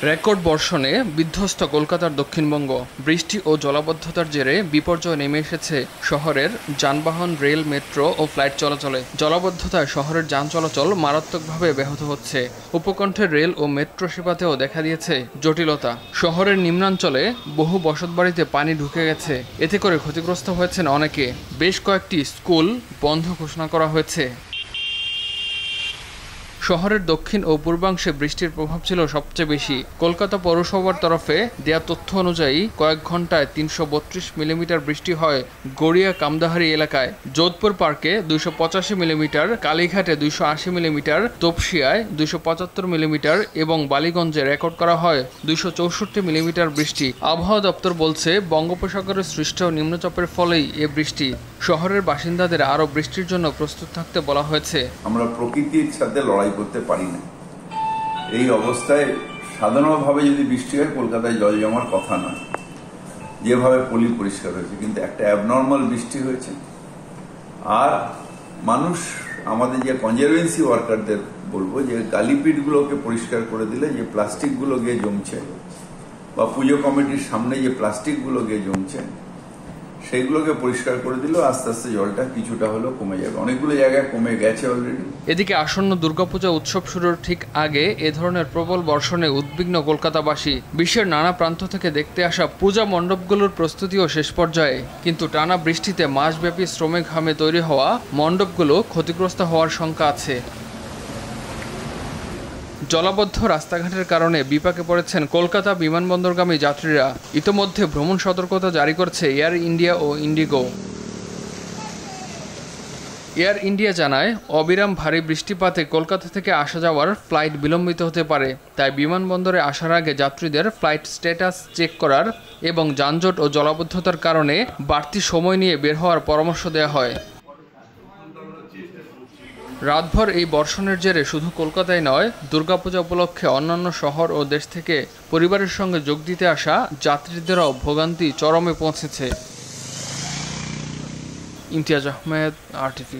Record বর্ষণে বিধ্বস্ত কলকাতার দক্ষিণবঙ্গ। বৃষ্টি ও জলাবদ্ধতার জেরে বিপর্যয় নেমে এসেছে শহরের যানবাহন, রেল, মেট্রো ও ফ্লাইট চলাচলে। জলাবদ্ধতায় শহরের যান চলাচল মারাত্মকভাবে ব্যাহত হচ্ছে। উপকণ্ঠের রেল ও মেট্রো সেবাতেও দেখা দিয়েছে জটিলতা। শহরের নিম্নাঞ্চলে বহু বসতবাড়িতে পানি ঢুকে গেছে। এতে করে ক্ষতিগ্রস্ত হয়েছেন অনেকে। বেশ কয়েকটি স্কুল বন্ধ ঘোষণা করা হয়েছে। শহরের দক্ষিণ ও পূর্বাংশে বৃষ্টির প্রভাব ছিল সবচেয়ে বেশি। কলকাতা পৌরসভার তরফে দেয়া তথ্য অনুযায়ী কয়েক ঘন্টায় ৩৩২ মিলিমিটার বৃষ্টি হয় গড়িয়া কামদাহারি এলাকায়। যোধপুর পার্কে ২৮৫ মিলিমিটার, কালীঘাটে ২৮০ মিলিমিটার, তপসিয়ায় ২৭৫ মিলিমিটার এবং বালিগঞ্জে রেকর্ড করা হয় ২৬৪ মিলিমিটার বৃষ্টি। আবহাওয়া দপ্তর বলছে, বঙ্গোপসাগরে সৃষ্ট নিম্নচাপের ফলেই এ বৃষ্টি। শহরের বাসিন্দাদের আরও বৃষ্টির জন্য প্রস্তুত থাকতে বলা হয়েছে। আমরা প্রকৃতির সাথে লড়াই করতে পারি না। এই অবস্থায় সাধারণভাবে যদি বৃষ্টি হয়, কলকাতায় জল জমার কথা না, যেভাবে পলি পরিষ্কার হয়েছে, কিন্তু একটা অ্যাবনর্মাল বৃষ্টি হয়েছে। আর মানুষ, আমাদের যে কনজারভেন্সি ওয়ার্কারদের বলবো যে গালিপিটগুলোকে পরিষ্কার করে দিলে যে প্লাস্টিকগুলো গিয়ে জমছে, বা পুজো কমিটির সামনে যে প্লাস্টিকগুলো গিয়ে জমছে, সেইগুলোকে পরিষ্কার করে দিলেও আস্তে আস্তে জলটা কিছুটা হলেও কমে যাবে। অনেকগুলো জায়গায় কমে গেছে অলরেডি। এদিকে আসন্ন দুর্গাপূজা উৎসব শুরুর ঠিক আগে এ ধরনের প্রবল বর্ষণে উদ্বিগ্ন কলকাতাবাসী। বিশ্বের নানা প্রান্ত থেকে দেখতে আসা পূজা মণ্ডপগুলোর প্রস্তুতিও শেষ পর্যায়ে। কিন্তু টানা বৃষ্টিতে মাসব্যাপী শ্রমে ঘামে তৈরি হওয়া মণ্ডপগুলো ক্ষতিগ্রস্ত হওয়ার শঙ্কা আছে। জলাবদ্ধ রাস্তাঘাটের কারণে বিপাকে পড়েছেন কলকাতা বিমানবন্দরগামী যাত্রীরা। ইতোমধ্যে ভ্রমণ সতর্কতা জারি করেছে এয়ার ইন্ডিয়া ও ইন্ডিগো। এয়ার ইন্ডিয়া জানায়, অবিরাম ভারী বৃষ্টিপাতে কলকাতা থেকে আসা যাওয়ার ফ্লাইট বিলম্বিত হতে পারে। তাই বিমানবন্দরে আসার আগে যাত্রীদের ফ্লাইট স্ট্যাটাস চেক করার এবং যানজট ও জলাবদ্ধতার কারণে বাড়তি সময় নিয়ে বের হওয়ার পরামর্শ দেওয়া হয়। রাতভর এই বর্ষণের জেরে শুধু কলকাতায় নয়, দুর্গাপূজা উপলক্ষে অন্যান্য শহর ও দেশ থেকে পরিবারের সঙ্গে যোগ দিতে আসা যাত্রীদেরও ভোগান্তি চরমে পৌঁছেছে। ইমতিয়াজ আহমেদ, RTV।